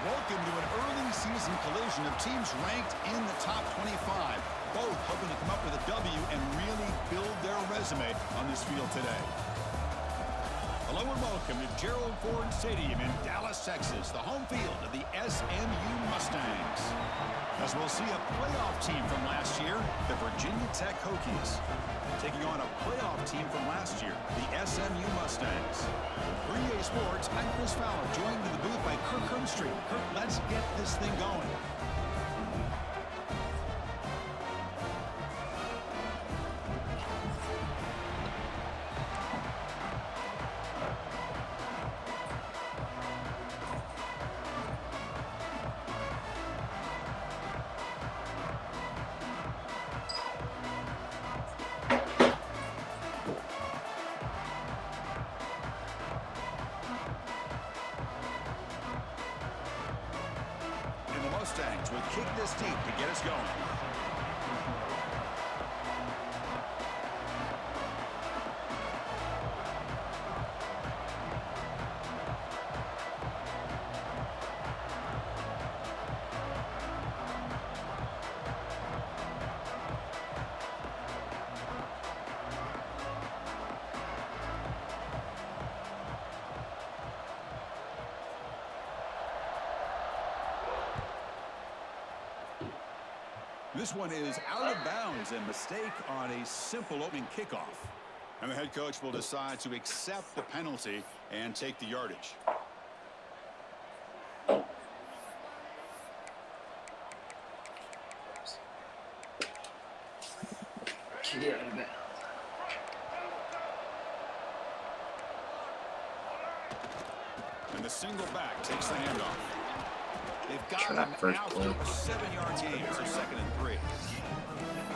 Welcome to an early season collision of teams ranked in the top 25, both hoping to come up with a W and really build their resume on this field today. Hello and welcome to Gerald Ford Stadium in Dallas, Texas, the home field of the SMU Mustangs. As we'll see a playoff team from last year, the Virginia Tech Hokies, taking on a playoff team from last year, the SMU Mustangs. For EA Sports, I'm Chris Fowler, joined in the booth by Kirk Hermstreet. Kirk, let's get this thing going. Mustangs will kick this deep to get us going. This one is out of bounds, a mistake on a simple opening kickoff. And the head coach will decide to accept the penalty and take the yardage. And the single back takes the handoff. They've got him out to a 7-yard gain, so 2nd and 3.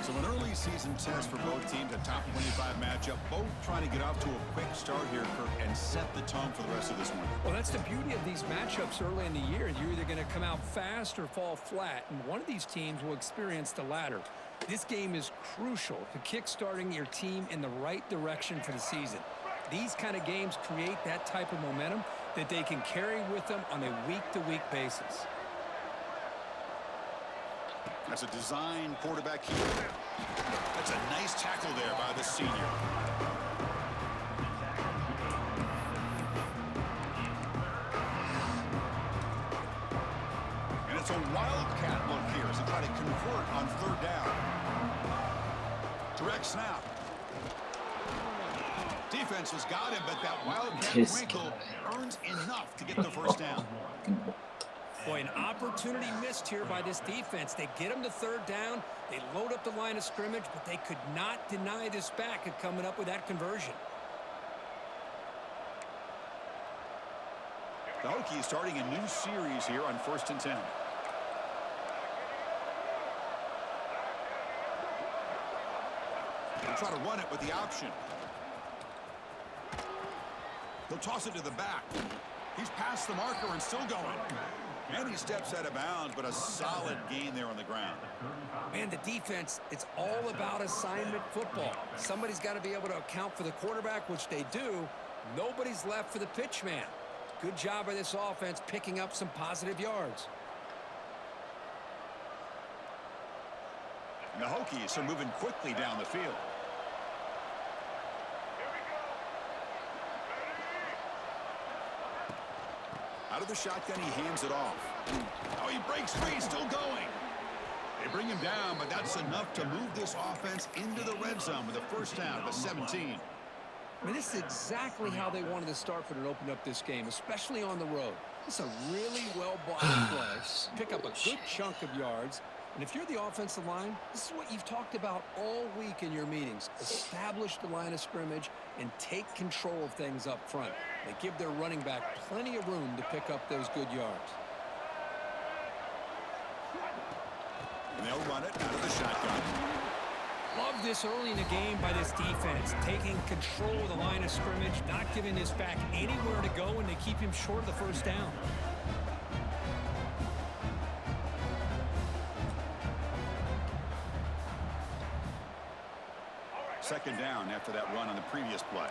So an early season test for both teams, a top 25 matchup, both trying to get off to a quick start here, Kirk, and set the tone for the rest of this one. Well, that's the beauty of these matchups early in the year. You're either going to come out fast or fall flat, and one of these teams will experience the latter. This game is crucial to kick-starting your team in the right direction for the season. These kind of games create that type of momentum, that they can carry with them on a week-to-week basis. That's a design quarterback here. That's a nice tackle there by the senior. And it's a wildcat look here as they try to convert on third down. Direct snap. Defense has got him, but that wildcat wrinkle earns enough to get the first down. Boy, an opportunity missed here by this defense. They get him to third down. They load up the line of scrimmage, but they could not deny this back of coming up with that conversion. The Hokies starting a new series here on 1st and 10. They'll try to run it with the option. He'll toss it to the back. He's past the marker and still going. And he steps out of bounds, but a solid gain there on the ground. Man, the defense, it's all about assignment football. Somebody's got to be able to account for the quarterback, which they do. Nobody's left for the pitch man. Good job by this offense picking up some positive yards. And the Hokies are moving quickly down the field. Out of the shotgun, he hands it off. Oh, he breaks free, still going. They bring him down, but that's enough to move this offense into the red zone with a first down of a 17. I mean, this is exactly how they wanted to start when it opened up this game, especially on the road. This is a really well-blocked play. Pick up a good chunk of yards. And if you're the offensive line, this is what you've talked about all week in your meetings. Establish the line of scrimmage and take control of things up front. They give their running back plenty of room to pick up those good yards. And they'll run it out of the shotgun. Love this early in the game by this defense, taking control of the line of scrimmage, not giving this back anywhere to go, and they keep him short of the first down. Second down after that run on the previous play.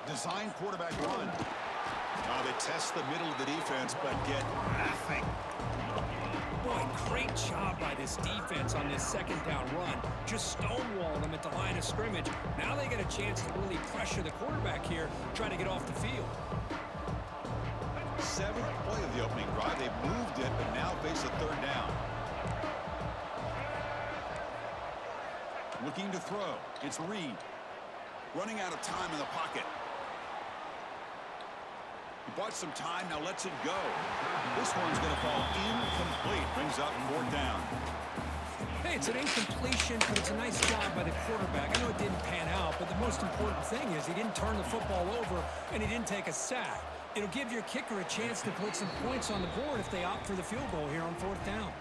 Design quarterback run. Oh, they test the middle of the defense, but get nothing. Boy, great job by this defense on this second down run. Just stonewall them at the line of scrimmage. Now they get a chance to really pressure the quarterback here, trying to get off the field. Seventh play of the opening drive. They've moved it, but now face a third down. Looking to throw. It's Reed. Running out of time in the pocket. He bought some time, now lets it go. This one's going to fall incomplete. Brings up fourth down. Hey, it's an incompletion, but it's a nice job by the quarterback. I know it didn't pan out, but the most important thing is he didn't turn the football over and he didn't take a sack. It'll give your kicker a chance to put some points on the board if they opt for the field goal here on fourth down.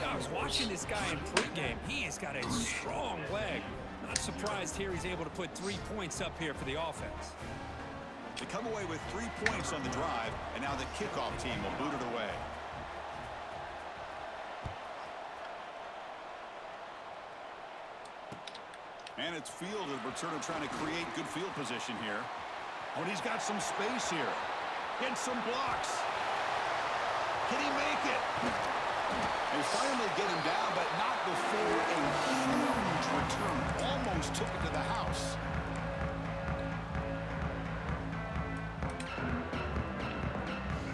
I was watching this guy in pregame. He has got a strong leg. Not surprised here he's able to put 3 points up here for the offense. They come away with 3 points on the drive, and now the kickoff team will boot it away. And it's fielded. Returner trying to create good field position here. Oh, and he's got some space here. Gets some blocks. Can he make it? They finally get him down, but not before a huge return. Almost took it to the house.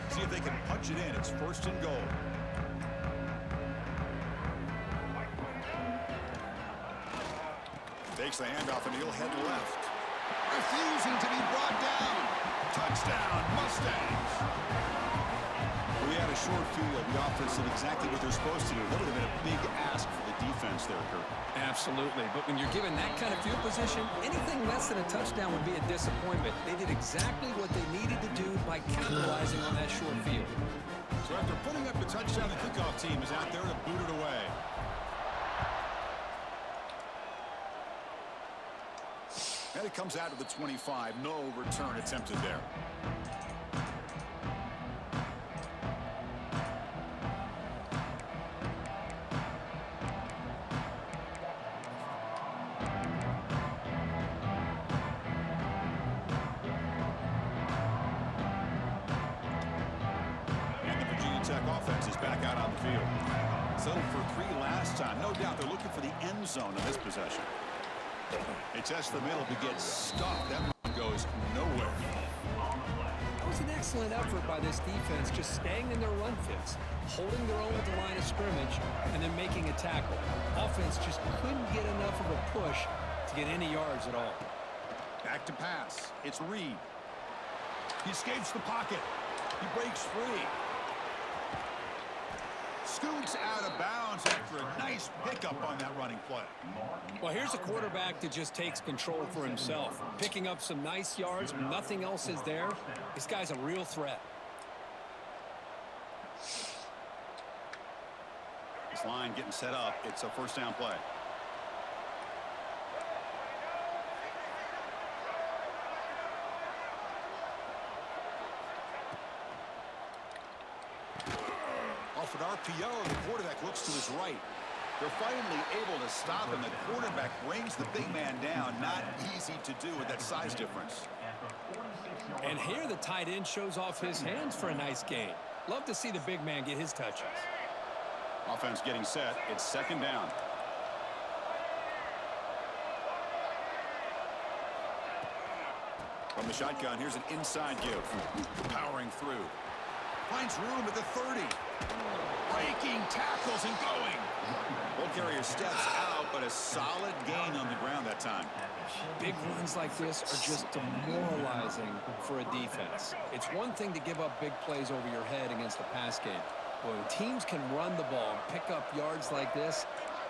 See if they can punch it in. It's first and goal. Takes the handoff and he'll head left. Refusing to be brought down. Touchdown, Mustangs. We had a short field. The offense did exactly what they're supposed to do. That would have been a big ask for the defense there, Kurt. Absolutely. But when you're given that kind of field position, anything less than a touchdown would be a disappointment. They did exactly what they needed to do by capitalizing on that short field. So after putting up the touchdown, the kickoff team is out there to boot it away. And it comes out of the 25. No return attempted there. midfield. Settled for 3 last time. No doubt they're looking for the end zone of this possession. They test the middle to get stuffed. That one goes nowhere. That was an excellent effort by this defense, just staying in their run fits, holding their own at the line of scrimmage, and then making a tackle. Offense just couldn't get enough of a push to get any yards at all. Back to pass. It's Reed. He escapes the pocket. He breaks free. Scoots out of bounds after a nice pickup on that running play. Well, here's a quarterback that just takes control for himself, picking up some nice yards when nothing else is there. This guy's a real threat. This line getting set up. It's a first down play. Off an RPO, the quarterback looks to his right. They're finally able to stop him. The quarterback brings the big man down. Not easy to do with that size difference. And here the tight end shows off his hands for a nice gain. Love to see the big man get his touches. Offense getting set. It's second down. From the shotgun, here's an inside give. Powering through. Finds room at the 30. Breaking tackles and going. Ball carrier steps out, but a solid gain on the ground that time. Big runs like this are just demoralizing for a defense. It's one thing to give up big plays over your head against a pass game. But when teams can run the ball and pick up yards like this,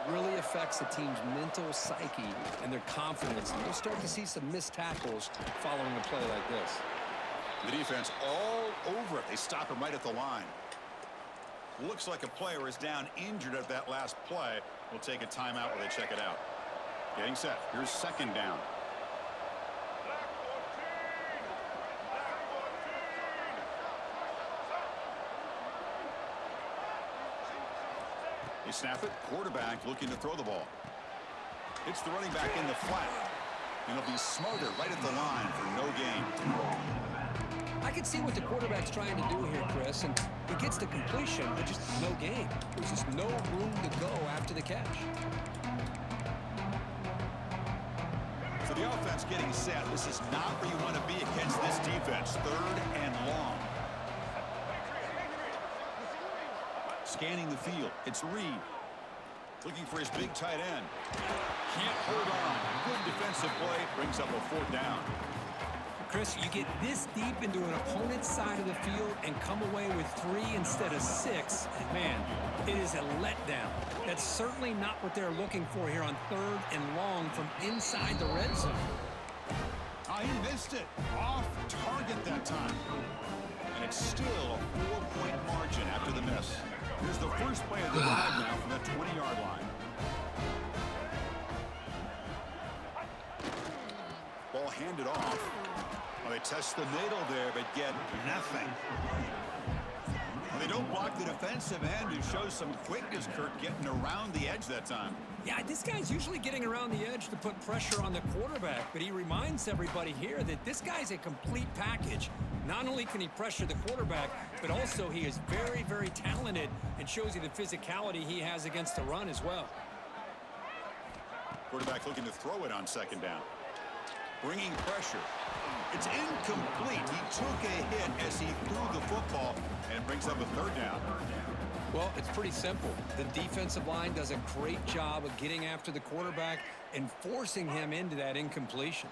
it really affects the team's mental psyche and their confidence. And you'll start to see some missed tackles following a play like this. The defense all over it. They stop him right at the line. Looks like a player is down injured at that last play. We'll take a timeout while they check it out. Getting set. Here's second down. They snap it. Quarterback looking to throw the ball. It's the running back in the flat. And he'll be smothered right at the line for no gain. I can see what the quarterback's trying to do here, Chris, and he gets the completion, but just no gain. There's just no room to go after the catch. So the offense getting set. This is not where you want to be against this defense. Third and long. Scanning the field. It's Reed. Looking for his big tight end. Can't hold on. Good defensive play. Brings up a fourth down. Chris, you get this deep into an opponent's side of the field and come away with 3 instead of 6. And man, it is a letdown. That's certainly not what they're looking for here on third and long from inside the red zone. He missed it. Off target that time. And it's still a 4-point margin after the miss. Here's the first play of the drive now from that 20-yard line. Ball handed off. Well, they test the middle there, but get nothing. Well, they don't block the defensive end and show some quickness, Kurt, getting around the edge that time. Yeah, this guy's usually getting around the edge to put pressure on the quarterback, but he reminds everybody here that this guy's a complete package. Not only can he pressure the quarterback, but also he is very, very talented and shows you the physicality he has against the run as well. Quarterback looking to throw it on second down. Bringing pressure. It's incomplete. He took a hit as he threw the football, and it brings up a third down. Well, it's pretty simple. The defensive line does a great job of getting after the quarterback and forcing him into that incompletion.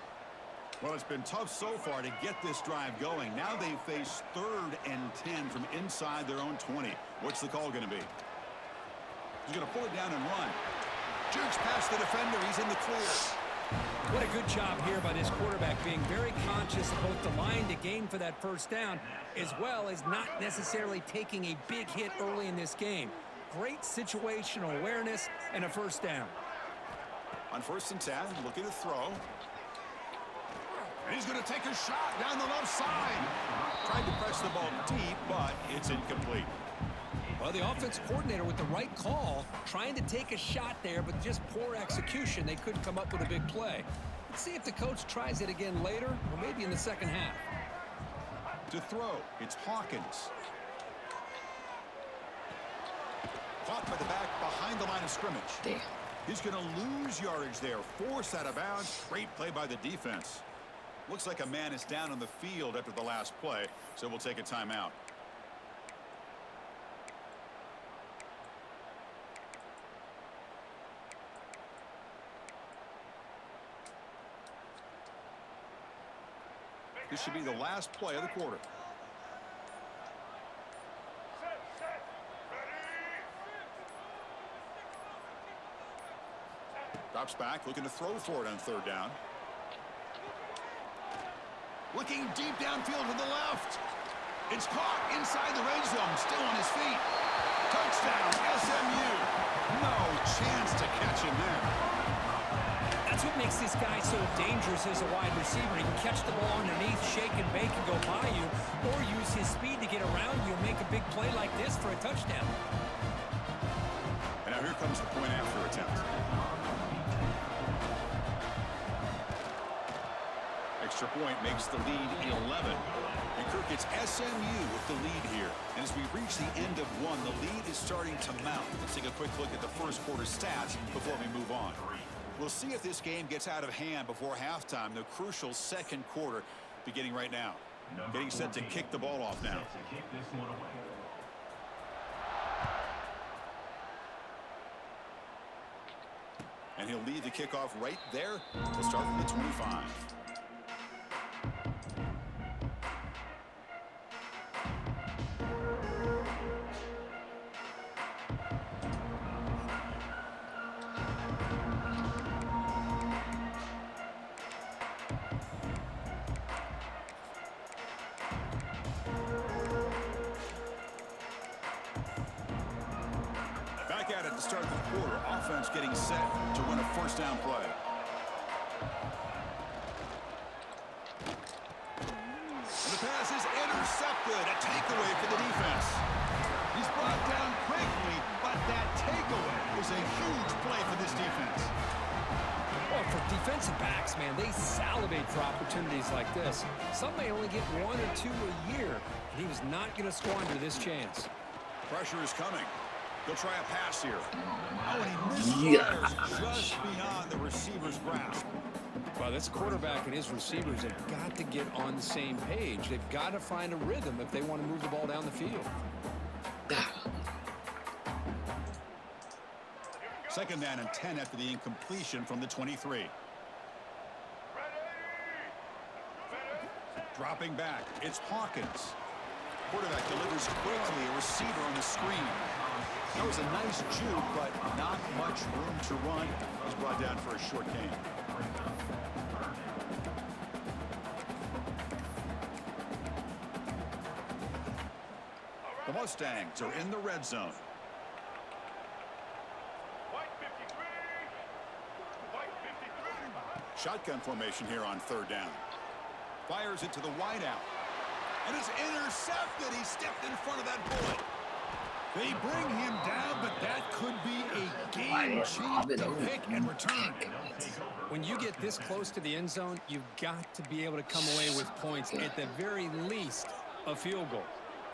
Well, it's been tough so far to get this drive going. Now they face 3rd and 10 from inside their own 20. What's the call going to be? He's going to pull it down and run. Jukes past the defender. He's in the clear. What a good job here by this quarterback, being very conscious of both the line to gain for that first down, as well as not necessarily taking a big hit early in this game. Great situational awareness and a first down. On 1st and 10, looking to throw. And he's going to take a shot down the left side. Tried to press the ball deep, but it's incomplete. Well, the offensive coordinator with the right call, trying to take a shot there, but just poor execution. They couldn't come up with a big play. Let's see if the coach tries it again later, or maybe in the second half. To throw, it's Hawkins. Caught by the back behind the line of scrimmage. Damn. He's going to lose yardage there. Forced out of bounds. Great play by the defense. Looks like a man is down on the field after the last play, so we'll take a timeout. This should be the last play of the quarter. Drops back, looking to throw for it on third down. Looking deep downfield to the left. It's caught inside the red zone, still on his feet. Touchdown, SMU. No chance to catch him there. That's what makes this guy so dangerous as a wide receiver. He can catch the ball underneath, shake and bake and go by you, or use his speed to get around you and make a big play like this for a touchdown. And now here comes the point after attempt. Extra point makes the lead 11. And Kirk, it's SMU with the lead here. And as we reach the end of one, the lead is starting to mount. Let's take a quick look at the first quarter stats before we move on. We'll see if this game gets out of hand before halftime. The crucial second quarter beginning right now. Getting set to kick the ball off now. And he'll lead the kickoff right there to start from the 25. Back at it to start the quarter. Offense getting set to win a first down play. And the pass is intercepted. A takeaway for the defense. He's brought down quickly, but that takeaway is a huge play for this defense. Well, for defensive backs, man, they salivate for opportunities like this. Some may only get one or two a year, and he was not going to squander this chance. Pressure is coming. They'll try a pass here. Oh, and he misfires just beyond the receiver's grasp. Well, this quarterback and his receivers have got to get on the same page. They've got to find a rhythm if they want to move the ball down the field. Second down and 10 after the incompletion from the 23. Dropping back, it's Hawkins. Quarterback delivers quickly, a receiver on the screen. That was a nice juke, but not much room to run. He's brought down for a short gain. The Mustangs are in the red zone. Shotgun formation here on third down. Fires it to the wideout. And it's intercepted. He stepped in front of that bullet. They bring him down, but that could be a game-changing pick and return. When you get this close to the end zone, you've got to be able to come away with points, at the very least, a field goal.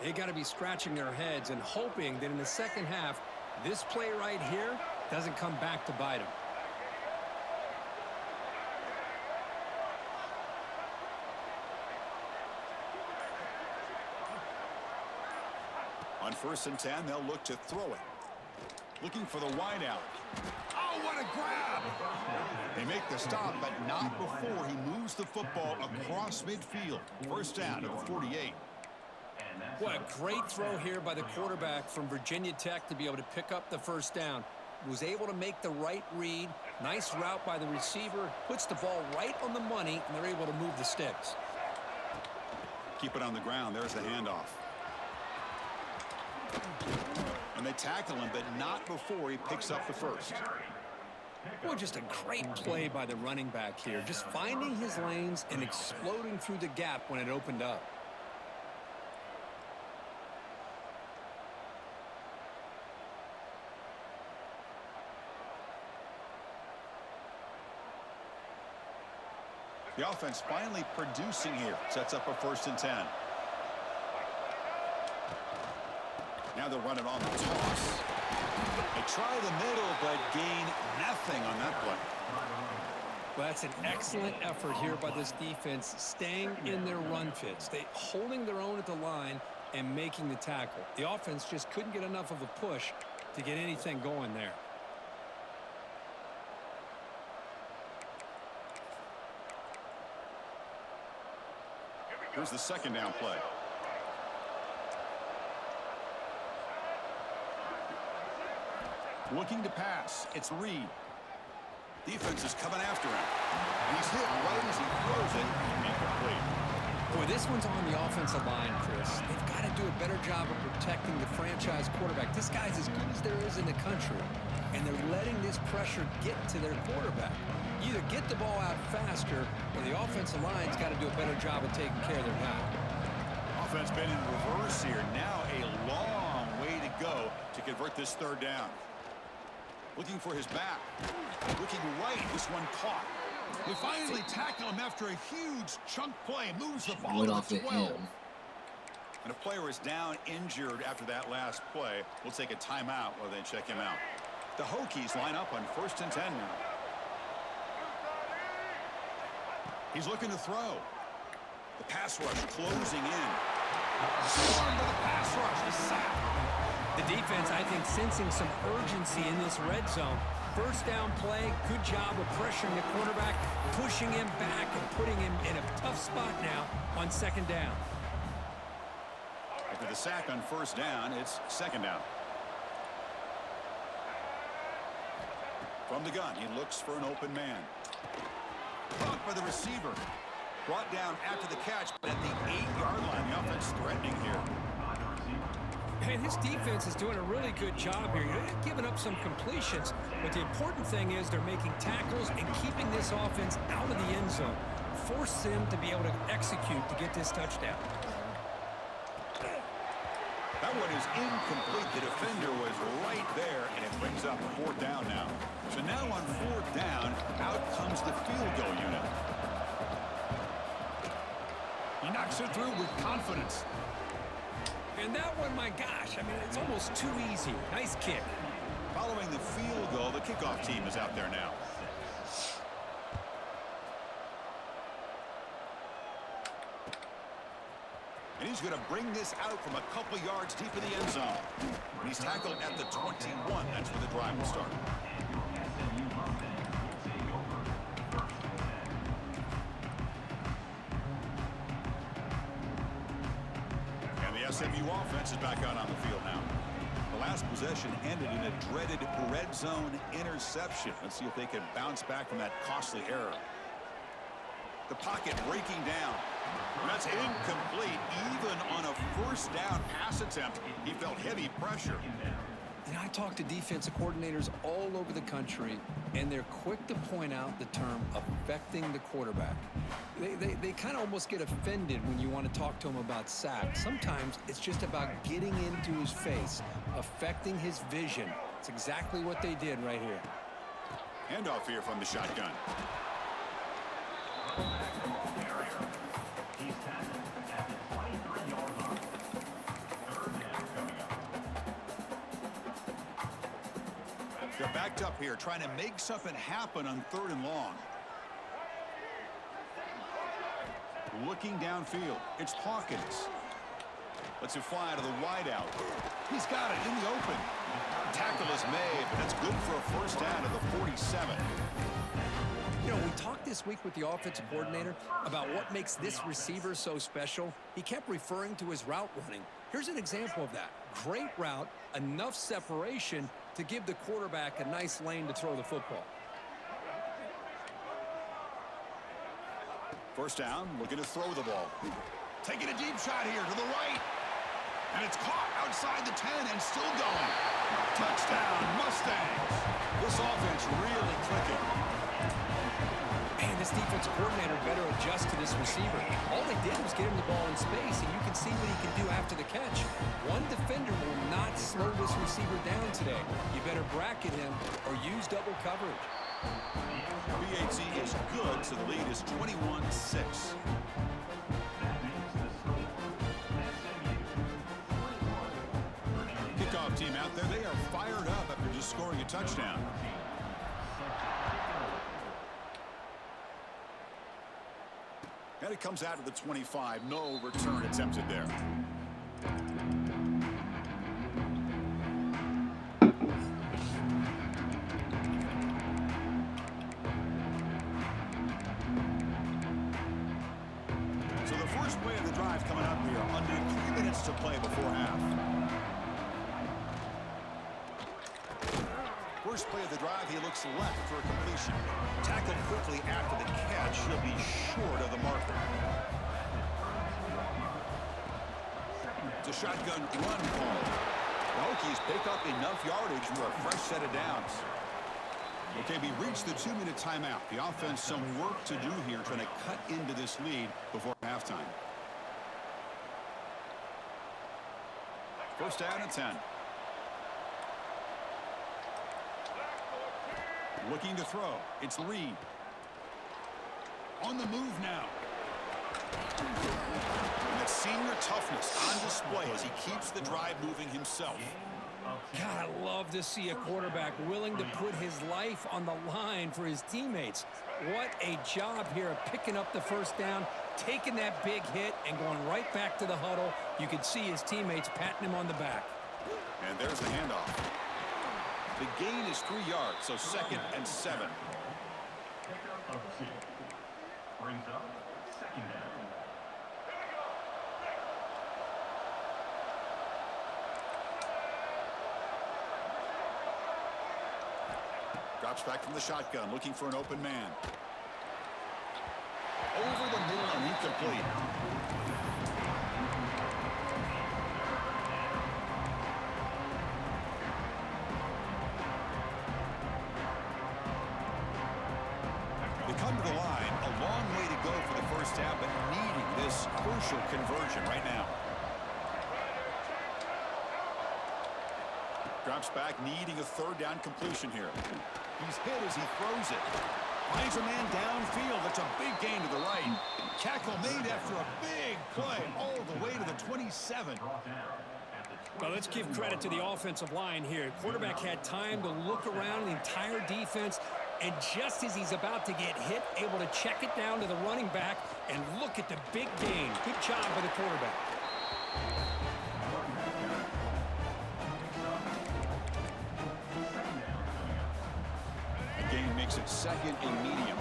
They got to be scratching their heads and hoping that in the second half, this play right here doesn't come back to bite them. On first and 10, they'll look to throw it. Looking for the wideout. Oh, what a grab! They make the stop, but not before he moves the football across midfield. First down to the 48. What a great throw here by the quarterback from Virginia Tech to be able to pick up the first down. Was able to make the right read. Nice route by the receiver. Puts the ball right on the money, and they're able to move the sticks. Keep it on the ground. There's the handoff. And they tackle him, but not before he picks up the first. Well, just a great play by the running back here. Just finding his lanes and exploding through the gap when it opened up. The offense finally producing here. Sets up a first and 10. Now they'll run it on the toss. They try the middle, but gain nothing on that play. Well, that's an excellent effort here by this defense, staying in their run fit, holding their own at the line and making the tackle. The offense just couldn't get enough of a push to get anything going there. Here's the second down play. Looking to pass. It's Reed. Defense is coming after him. He's hit right as he throws it. Incomplete. Boy, this one's on the offensive line, Chris. They've got to do a better job of protecting the franchise quarterback. This guy's as good as there is in the country, and they're letting this pressure get to their quarterback. Either get the ball out faster, or the offensive line's got to do a better job of taking care of their guy. Offense been in reverse here. Now a long way to go to convert this third down. Looking for his back. Looking right. This one caught. They finally tackle him after a huge chunk play. Moves the ball to the 12. And a player is down injured after that last play. We'll take a timeout while they check him out. The Hokies line up on 1st and 10 now. He's looking to throw. The pass rush closing in. Swarmed by the pass rush. A sack. The defense, I think, sensing some urgency in this red zone. First down play, good job of pressuring the quarterback, pushing him back and putting him in a tough spot now on second down. After the sack on first down, it's second down. From the gun, he looks for an open man. Blocked by the receiver. Brought down after the catch, but at the 8-yard line, the offense threatening here. Hey, this defense is doing a really good job here. They're giving up some completions, but the important thing is they're making tackles and keeping this offense out of the end zone. Force them to be able to execute to get this touchdown. That one is incomplete. The defender was right there, and it brings up 4th down now. So now on 4th down, out comes the field goal unit. He knocks it through with confidence. And that one, my gosh, I mean, it's almost too easy. Nice kick. Following the field goal, the kickoff team is out there now. And he's going to bring this out from a couple yards deep in the end zone. He's tackled at the 21. That's where the drive will start. SMU offense is back out on the field now. The last possession ended in a dreaded red zone interception. Let's see if they can bounce back from that costly error. The pocket breaking down. That's incomplete. Even on a first down pass attempt, he felt heavy pressure. And I talk to defensive coordinators all over the country, and they're quick to point out the term affecting the quarterback. They kind of almost get offended when you want to talk to them about sacks. Sometimes it's just about getting into his face, affecting his vision. It's exactly what they did right here. Handoff here from the shotgun. They're backed up here, trying to make something happen on 3rd and long. Looking downfield, it's Hawkins. Lets it fly to the wideout. He's got it in the open. Tackle is made, but that's good for a first down to the 47. You know, we talked this week with the offensive coordinator about what makes this receiver so special. He kept referring to his route running. Here's an example of that. Great route, enough separation to give the quarterback a nice lane to throw the football. First down, looking to throw the ball. Taking a deep shot here to the right. And it's caught outside the 10 and still going. Touchdown, Mustangs. This offense really clicking. Man, this defensive coordinator better adjust to this receiver. All they did was get him the ball in space, and you can see what he can do after the catch. One defender will not slow this receiver down today. You better bracket him or use double coverage. BAT is good, so the lead is 21-6. Kickoff team out there, they are fired up after scoring a touchdown. And it comes out to the 25. No return attempted there. So the first play of the drive coming up here. Under 3 minutes to play before half. First play of the drive, he looks left for a completion. Tackled quickly after the catch. He'll be short of the marker. It's a shotgun run call. The Hokies pick up enough yardage for a fresh set of downs. Okay, we reached the 2-minute timeout. The offense some work to do here, trying to cut into this lead before halftime. First down and 10. Looking to throw. It's Reed. On the move now. And that senior toughness on display as he keeps the drive moving himself. God, I love to see a quarterback willing to put his life on the line for his teammates. What a job here of picking up the first down, taking that big hit, and going right back to the huddle. You can see his teammates patting him on the back. And there's the handoff. The gain is 3 yards, so 2nd and 7. Brings up 2nd down. Drops back from the shotgun, looking for an open man. Over the middle and incomplete. They come to the line, a long way to go for the first half, but needing this crucial conversion right now. Drops back, needing a 3rd down completion here. He's hit as he throws it. Finds a man downfield. That's a big gain to the right. Tackle made after a big play all the way to the 27. Well, let's give credit to the offensive line here. Quarterback had time to look around the entire defense, and just as he's about to get hit, able to check it down to the running back, and look at the big gain. Good job by the quarterback. The gain makes it 2nd and medium.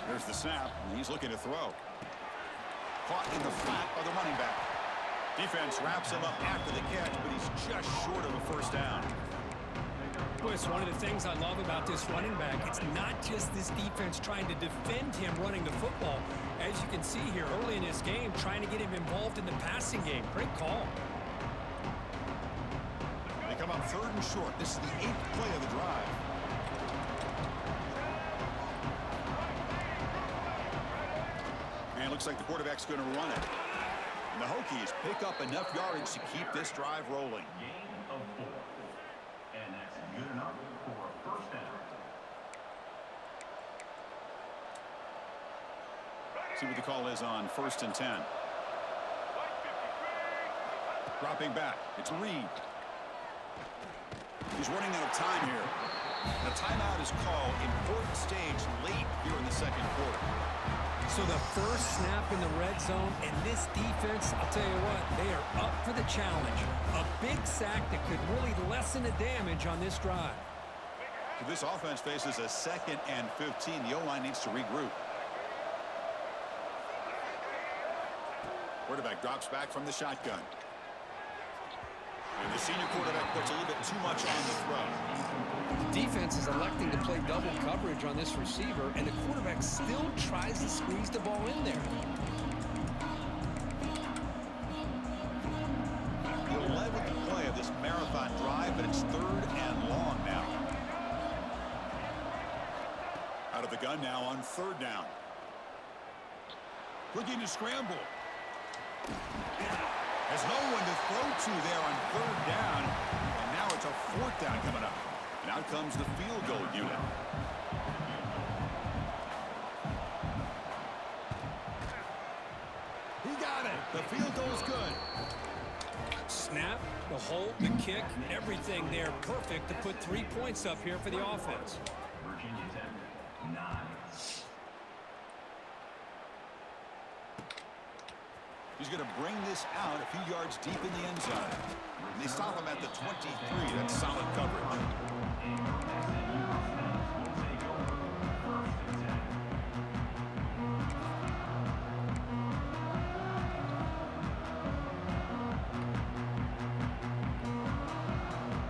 There's the snap, and he's looking to throw. Caught in the flat by the running back. Defense wraps him up after the catch, but he's just short of a first down. Boy, it's one of the things I love about this running back. It's not just this defense trying to defend him running the football. As you can see here early in this game, trying to get him involved in the passing game. Great call. They come up 3rd and short. This is the 8th play of the drive. And it looks like the quarterback's going to run it. And the Hokies pick up enough yardage to keep this drive rolling. Gain of 4. And that's good enough for a first down. See what the call is on 1st and 10. Dropping back. It's Reed. He's running out of time here. And a timeout is called. Important stage late here in the 2nd quarter. So the first snap in the red zone, and this defense, I'll tell you what, they are up for the challenge. A big sack that could really lessen the damage on this drive. So this offense faces a 2nd and 15. The O-line needs to regroup. Quarterback drops back from the shotgun. And the senior quarterback puts a little bit too much on the throw. The defense is electing to play double coverage on this receiver, and the quarterback still tries to squeeze the ball in there. The 11th play of this marathon drive, but it's 3rd and long now. Out of the gun now on 3rd down. Looking to scramble. There's no one to throw to there on 3rd down, and now it's a 4th down coming up. And out comes the field goal unit. He got it. The field goal is good. Snap, the hold, the kick, everything there perfect to put 3 points up here for the offense. Virginia Tech, 9. He's going to bring this out a few yards deep in the end zone. And they stop him at the 23. That's solid coverage.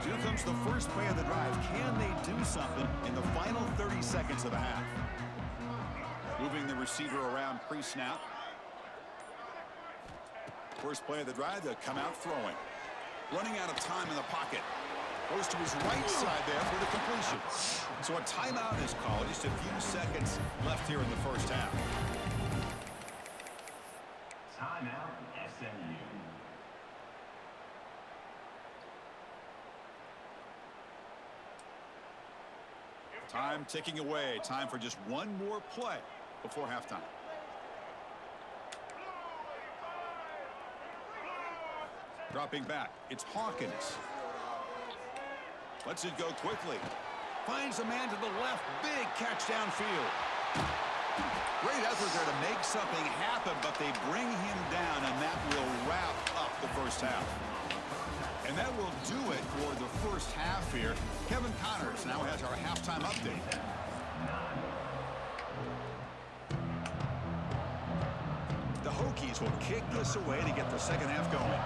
Here comes the first play of the drive. Can they do something in the final 30 seconds of the half? Moving the receiver around pre-snap. First play of the drive, they'll come out throwing. Running out of time in the pocket. Goes to his right side there for the completion. So a timeout is called. Just a few seconds left here in the first half. Timeout, SMU. Time ticking away. Time for just one more play before halftime. Dropping back, it's Hawkins. Lets it go quickly. Finds a man to the left. Big catch downfield. Great effort there to make something happen, but they bring him down, and that will wrap up the first half. And that will do it for the first half here. Kevin Connors now has our halftime update. The Hokies will kick this away to get the second half going.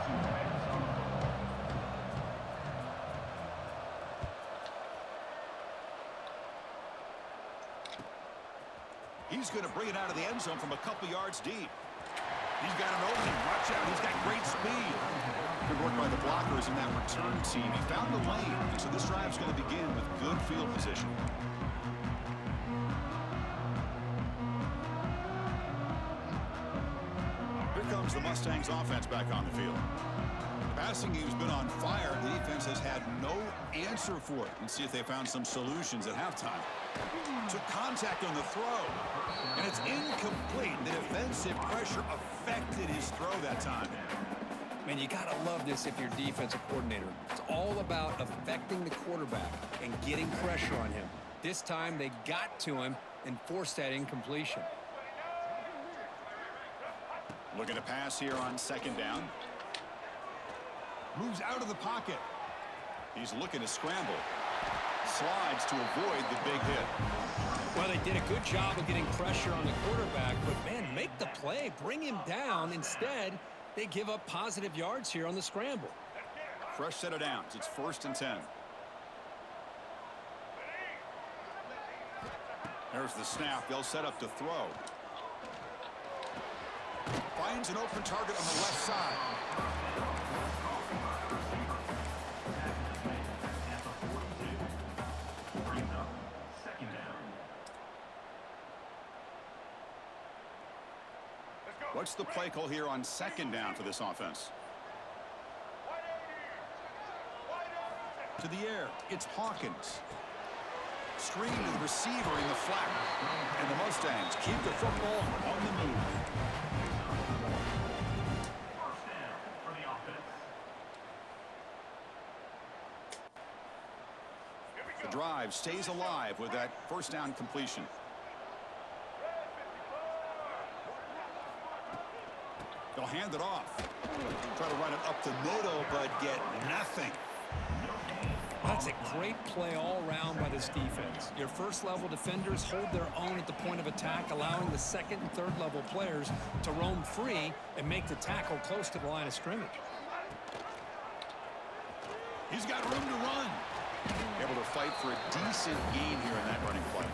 He's going to bring it out of the end zone from a couple yards deep. He's got an opening. Watch out. He's got great speed. Good work by the blockers in that return team. He found the lane. And so this drive's going to begin with good field position. Here comes the Mustangs offense back on the field. The passing game's been on fire. The defense has had no answer for it. Let's see if they found some solutions at halftime. Took contact on the throw, and it's incomplete. The defensive pressure affected his throw that time. Man, you got to love this if you're defensive coordinator. It's all about affecting the quarterback and getting pressure on him. This time they got to him and forced that incompletion. Looking to pass here on second down. Moves out of the pocket. He's looking to scramble. Slides to avoid the big hit. Well, they did a good job of getting pressure on the quarterback, but, man, make the play. Bring him down. Instead, they give up positive yards here on the scramble. Fresh set of downs. It's 1st and 10. There's the snap. They'll set up to throw. Finds an open target on the left side. What's the play call here on second down for this offense? To the air, it's Hawkins. Screen to the receiver in the flat. And the Mustangs keep the football on the move. First down for the offense. The drive stays alive with that first down completion. They'll hand it off. Try to run it up the middle, but get nothing. That's a great play all around by this defense. Your first-level defenders hold their own at the point of attack, allowing the second and third-level players to roam free and make the tackle close to the line of scrimmage. He's got room to run. Able to fight for a decent gain here in that running play.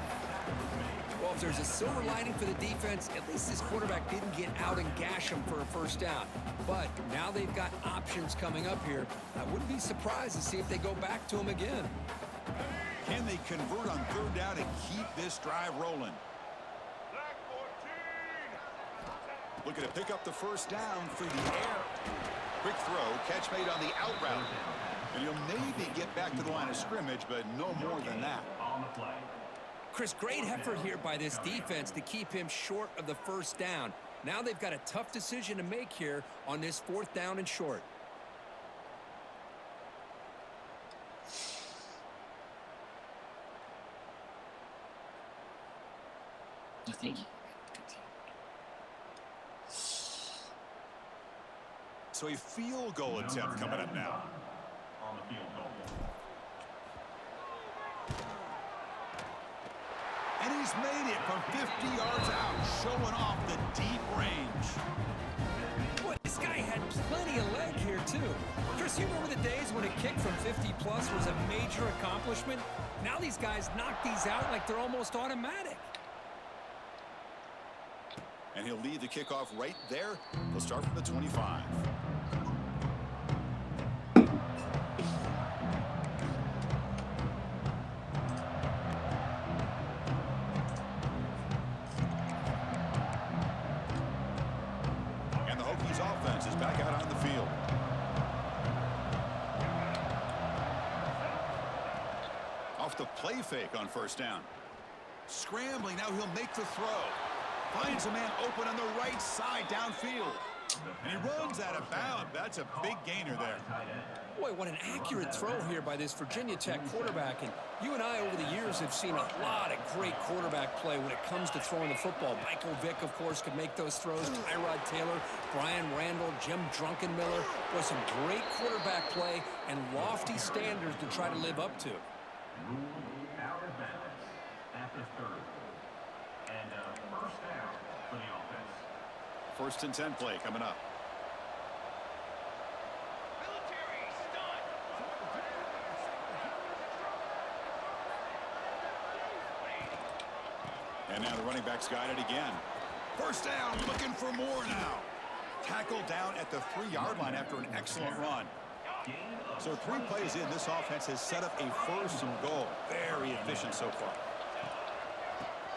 Well, if there's a silver lining for the defense, at least this quarterback didn't get out and gash him for a first down. But now they've got options coming up here. I wouldn't be surprised to see if they go back to him again. Can they convert on third down and keep this drive rolling? Looking to pick up the first down through the air. Quick throw, catch made on the out route. And he'll maybe get back to the line of scrimmage, but no more than that. On the play. Chris, great effort here by this defense to keep him short of the first down. Now they've got a tough decision to make here on this 4th down and short. Thank you. So a field goal attempt coming up now. On the field goal. And he's made it from 50 yards out, showing off the deep range. Boy, this guy had plenty of leg here, too. Chris, you remember the days when a kick from 50-plus was a major accomplishment? Now these guys knock these out like they're almost automatic. And he'll lead the kickoff right there. He'll start from the 25. And the Hokies offense is back out on the field. Off the play fake on first down. Scrambling, now he'll make the throw. Finds a man open on the right side downfield. And he runs out of bounds. That's a big gainer there. Boy, what an accurate throw here by this Virginia Tech quarterback. And you and I, over the years, have seen a lot of great quarterback play when it comes to throwing the football. Michael Vick, of course, could make those throws. Tyrod Taylor, Brian Randall, Jim Druckenmiller. Boy, some great quarterback play and lofty standards to try to live up to. Out of bounds at the 30. And first down for the offense. First and 10 play coming up. And now the running back's got it again. First down, looking for more now. Tackled down at the 3-yard line after an excellent run. So 3 plays in, this offense has set up a first and goal. Very efficient so far.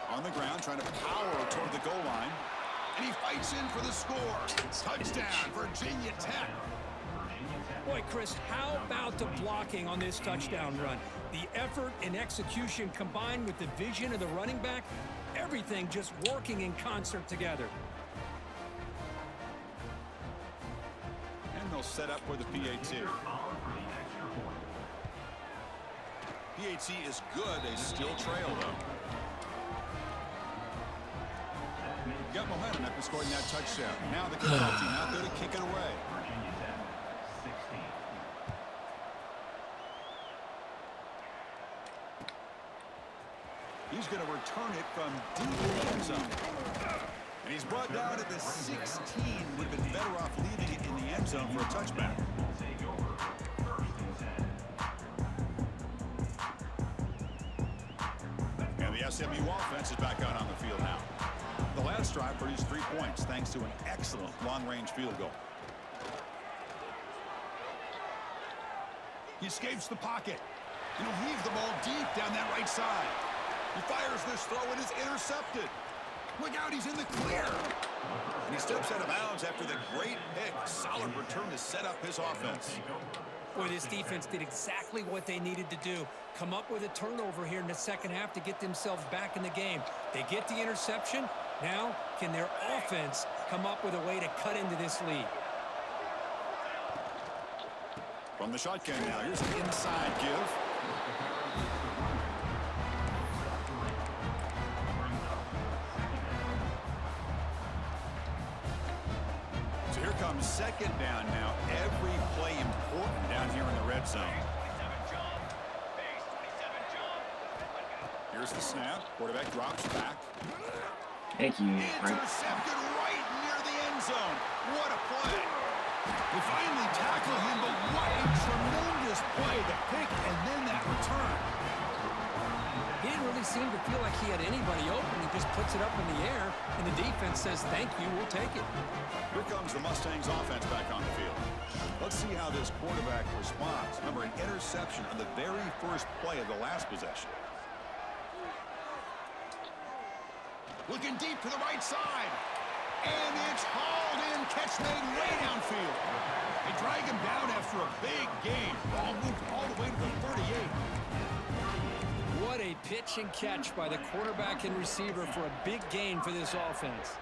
On the ground, trying to power toward the goal line. And he fights in for the score. Touchdown, Virginia Tech. Boy, Chris, how about the blocking on this touchdown run? The effort and execution combined with the vision of the running back, everything just working in concert together. And they'll set up for the PAT. PAT is good. They still trail, though. Got momentum after scoring that touchdown. Now the kickoff team out there to kick it away. Virginia Tech, 16. He's going to return it from deep in the end zone. And he's brought down at the 16. Would have been better off leaving it in the end zone for a touchback. Take over first and 10. And the SMU offense is back out on the field now. The last drive produced 3 points thanks to an excellent long-range field goal. He escapes the pocket. And he'll heave the ball deep down that right side. He fires this throw and is intercepted. Look out, he's in the clear. And he steps out of bounds after the great pick. Solid return to set up his offense. Boy, this defense did exactly what they needed to do. Come up with a turnover here in the second half to get themselves back in the game. They get the interception. Now, can their offense come up with a way to cut into this lead? From the shotgun now, here's an inside give. So here comes second down now. Every play important down here in the red zone. Here's the snap. Quarterback drops back. Thank you. Intercepted right near the end zone. What a play. They finally tackle him, but what a tremendous play. The pick and then that return. He didn't really seem to feel like he had anybody open. He just puts it up in the air, and the defense says, thank you, we'll take it. Here comes the Mustangs offense back on the field. Let's see how this quarterback responds. Remember, an interception on the very first play of the last possession. Looking deep to the right side. And it's hauled in. Catch made way downfield. They drag him down after a big gain. Ball moved all the way to the 38. What a pitch and catch by the quarterback and receiver for a big gain for this offense.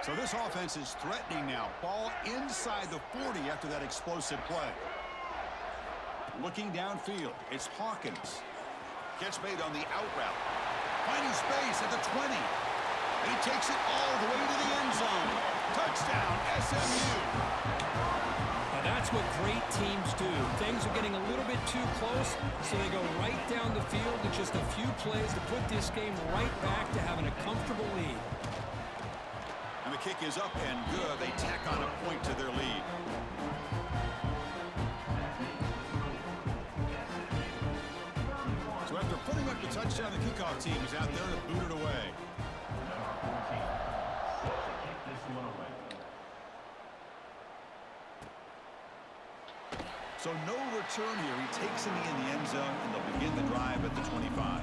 So this offense is threatening now. Ball inside the 40 after that explosive play. Looking downfield, it's Hawkins. Catch made on the out route. Finding space at the 20. And he takes it all the way to the end zone. Touchdown, SMU. Now that's what great teams do. Things are getting a little bit too close, so they go right down the field in just a few plays to put this game right back to having a comfortable lead. And the kick is up and good. They tack on a point to their lead. So after putting up the touchdown, the kickoff team is out there to boot it away. So no return here. He takes him in the end zone, and they'll begin the drive at the 25.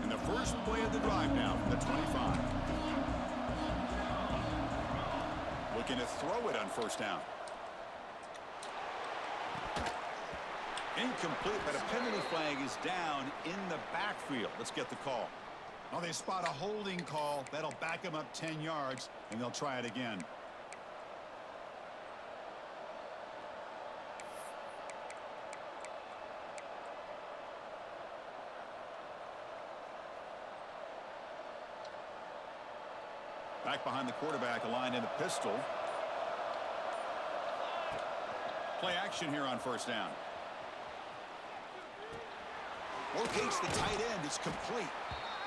And the first play of the drive now from the 25. Looking to throw it on first down. Incomplete, but a penalty flag is down in the backfield. Let's get the call. Well, they spot a holding call. That'll back them up 10 yards, and they'll try it again. Back behind the quarterback, aligned in the pistol. Play action here on first down. Locates the tight end. It's complete.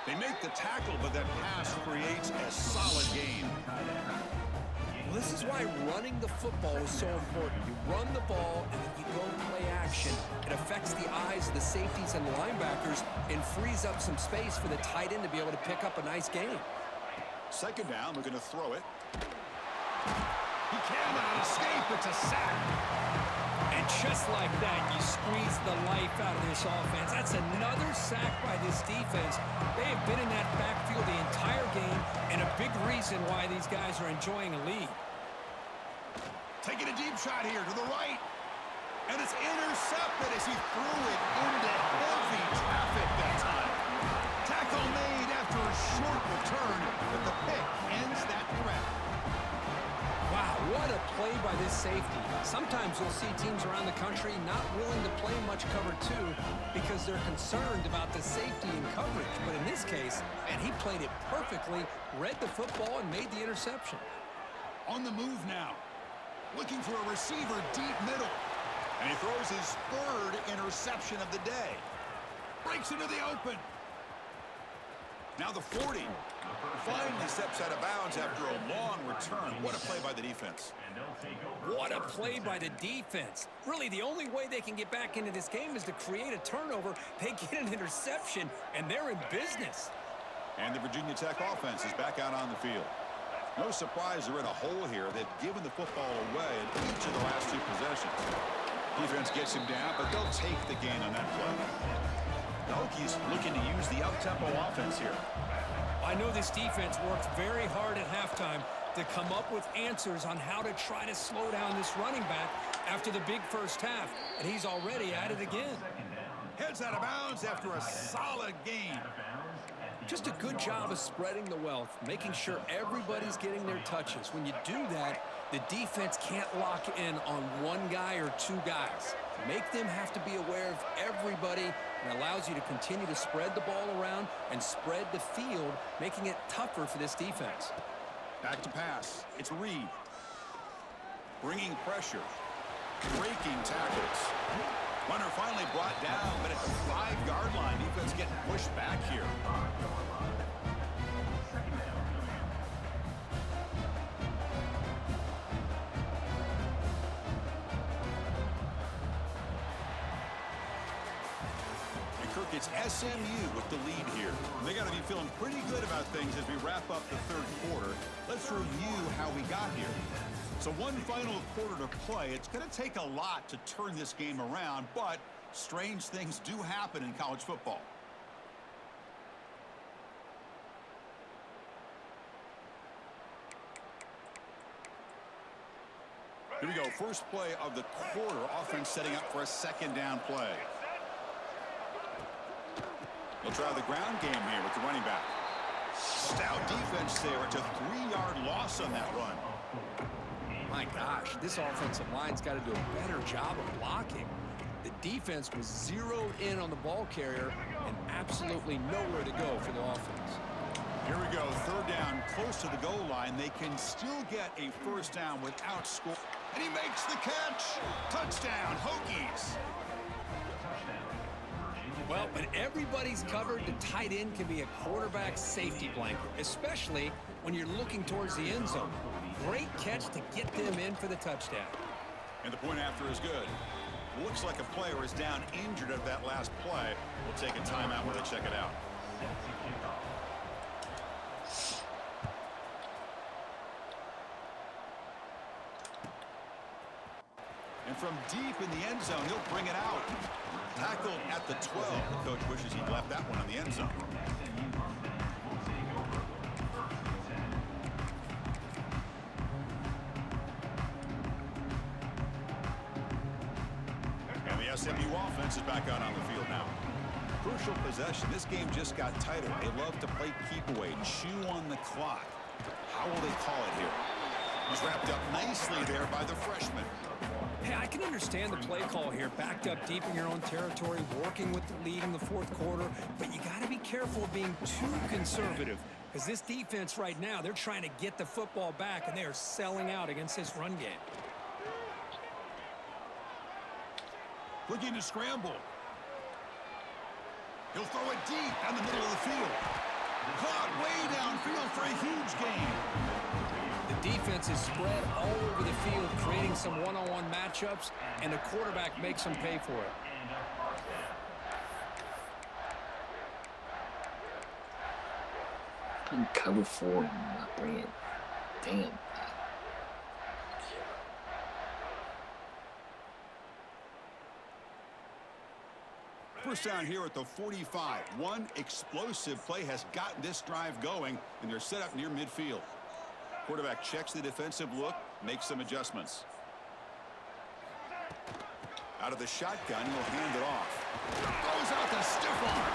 They make the tackle, but that pass creates a solid gain. Well, this is why running the football is so important. You run the ball, and then you go play action. It affects the eyes of the safeties and linebackers and frees up some space for the tight end to be able to pick up a nice gain. Second down, we're going to throw it. He cannot escape. It's a sack. And just like that, you squeeze the life out of this offense. That's another sack by this defense. They have been in that backfield the entire game, and a big reason why these guys are enjoying a lead. Taking a deep shot here to the right. And it's intercepted as he threw it into heavy traffic that time. Tackle made after a short return, but the pick ends that threat. Wow, what a play by this safety. Sometimes you'll see teams around the country not willing to play much cover two because they're concerned about the safety and coverage. But in this case, and he played it perfectly, read the football, and made the interception. On the move now. Looking for a receiver deep middle. And he throws his third interception of the day. Breaks into the open. Now the 40. Finally steps out of bounds after a long return. What a play by the defense. What a play by the defense. Really, the only way they can get back into this game is to create a turnover. They get an interception, and they're in business. And the Virginia Tech offense is back out on the field. No surprise they're in a hole here. They've given the football away in each of the last two possessions. Defense gets him down, but they'll take the gain on that play. The Hokies looking to use the up-tempo offense here. I know this defense worked very hard at halftime to come up with answers on how to try to slow down this running back after the big first half, and he's already at it again. Heads out of bounds after a solid gain. Just a good job of spreading the wealth, making sure everybody's getting their touches. When you do that, the defense can't lock in on one guy or two guys. Make them have to be aware of everybody, and allows you to continue to spread the ball around and spread the field, making it tougher for this defense. Back to pass. It's Reed. Bringing pressure. Breaking tackles. Runner finally brought down, but at the 5-yard line, defense getting pushed back here. It's SMU with the lead here. They got to be feeling pretty good about things as we wrap up the third quarter. Let's review how we got here. So one final quarter to play. It's going to take a lot to turn this game around, but strange things do happen in college football. Here we go. First play of the quarter. Offense setting up for a second down play. They'll try the ground game here with the running back. Stout defense there. It's a 3-yard loss on that run. My gosh, this offensive line's got to do a better job of blocking. The defense was zeroed in on the ball carrier and absolutely nowhere to go for the offense. Here we go, 3rd down, close to the goal line. They can still get a first down without score. And he makes the catch. Touchdown, Hokies. Well, when everybody's covered, the tight end can be a quarterback safety blanket, especially when you're looking towards the end zone. Great catch to get them in for the touchdown. And the point after is good. Looks like a player is down injured at that last play. We'll take a timeout while they check it out. And from deep in the end zone, he'll bring it out. Tackled at the 12. The coach wishes he'd left that one in the end zone. And the SMU offense is back out on the field now. Crucial possession. This game just got tighter. They love to play keep away, chew on the clock. How will they call it here? Was wrapped up nicely there by the freshman. Hey, I can understand the play call here, backed up deep in your own territory, working with the lead in the 4th quarter, but you got to be careful of being too conservative because this defense right now, they're trying to get the football back, and they are selling out against this run game. Looking to scramble. He'll throw it deep down the middle of the field. Caught way downfield for a huge gain. The defense is spread all over the field, creating some one-on-one matchups, and the quarterback makes them pay for it. In cover 4 and not bring it. Damn. First down here at the 45. One explosive play has gotten this drive going, and they're set up near midfield. Quarterback checks the defensive look, makes some adjustments. Out of the shotgun, he'll hand it off. Throws out the stiff arm.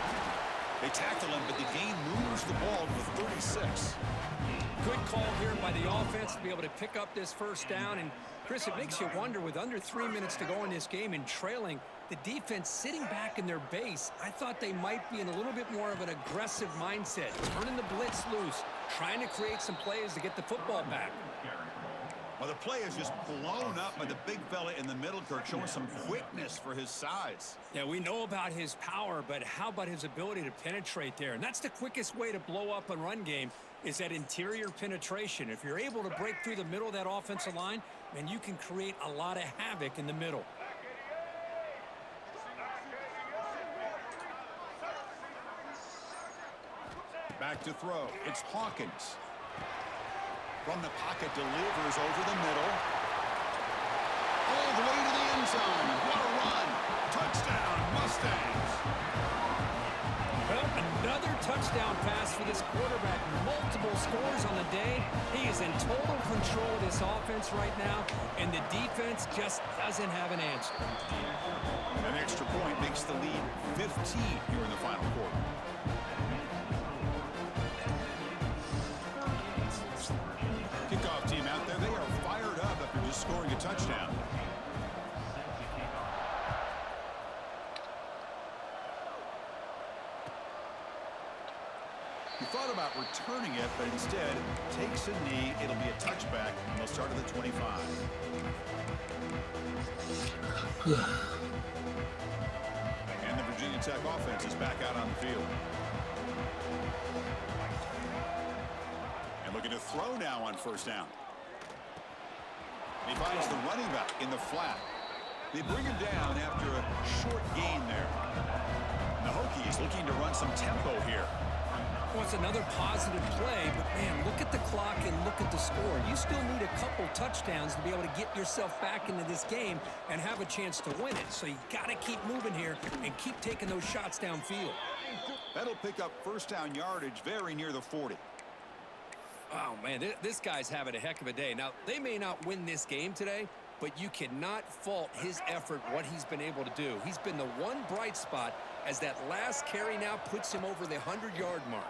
They tackle him, but the gain moves the ball to the 36. Good call here by the offense to be able to pick up this first down. And, Chris, it makes you wonder, with under 3 minutes to go in this game and trailing, the defense sitting back in their base, I thought they might be in a little bit more of an aggressive mindset, turning the blitz loose, trying to create some plays to get the football back. Well, the play is just blown up by the big fella in the middle, Kirk, showing some quickness for his size. Yeah, we know about his power, but how about his ability to penetrate there? And that's the quickest way to blow up a run game, is that interior penetration. If you're able to break through the middle of that offensive line, then you can create a lot of havoc in the middle. Back to throw. It's Hawkins. From the pocket, delivers over the middle. All the way to the end zone. What a run. Touchdown, Mustangs. Well, another touchdown pass for this quarterback. Multiple scores on the day. He is in total control of this offense right now, and the defense just doesn't have an answer. An extra point makes the lead 15 here in the final quarter. Kickoff team out there, they are fired up after just scoring a touchdown. He thought about returning it, but instead takes a knee. It'll be a touchback, and they'll start at the 25. And the Virginia Tech offense is back out on the field. And looking to throw now on first down. He finds the running back in the flat. They bring him down after a short gain there. And the Hokies looking to run some tempo here. Well, it's another positive play, but, man, look at the clock and look at the score. You still need a couple touchdowns to be able to get yourself back into this game and have a chance to win it. So you got to keep moving here and keep taking those shots downfield. That'll pick up first down yardage very near the 40. Oh, man, this guy's having a heck of a day. Now, they may not win this game today, but you cannot fault his effort, what he's been able to do. He's been the one bright spot as that last carry now puts him over the 100-yard mark.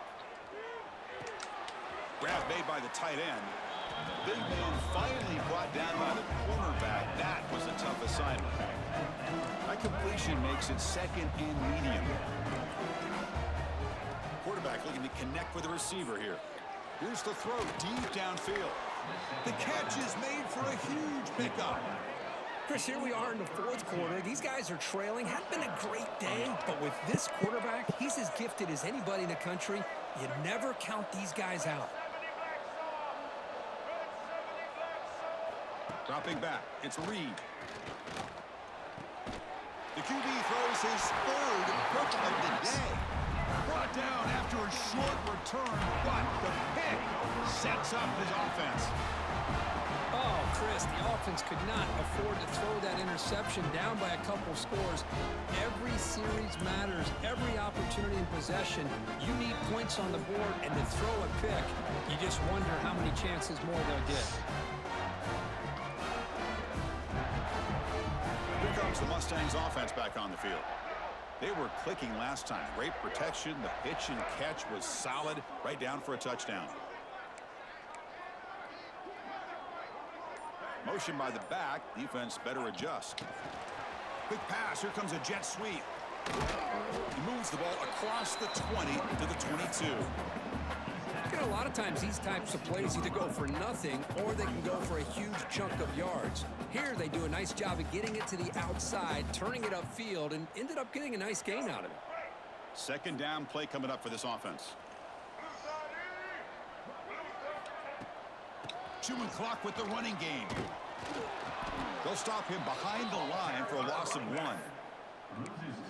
Grab made by the tight end. Big man finally brought down by the cornerback. That was a tough assignment. That completion makes it second and medium. Quarterback looking to connect with the receiver here. Here's the throw deep downfield. The catch is made for a huge pickup. Chris, here we are in the fourth quarter. These guys are trailing. Hadn't been a great day, but with this quarterback, he's as gifted as anybody in the country. You never count these guys out. Dropping back, it's Reed. The QB throws his third pick of the day. Brought down after a short return, but the pick sets up his offense. Oh, Chris, the offense could not afford to throw that interception down by a couple scores. Every series matters. Every opportunity in possession. You need points on the board, and to throw a pick, you just wonder how many chances more they'll get. Here comes the Mustangs offense back on the field. They were clicking last time. Great protection. The pitch and catch was solid. Right down for a touchdown. Motion by the back. Defense better adjust. Quick pass. Here comes a jet sweep. He moves the ball across the 20 to the 22. You know, a lot of times these types of plays either go for nothing or they can go for a huge chunk of yards. Here they do a nice job of getting it to the outside, turning it upfield, and ended up getting a nice gain out of it. Second down play coming up for this offense. Chewing clock with the running game. They'll stop him behind the line for a loss of 1.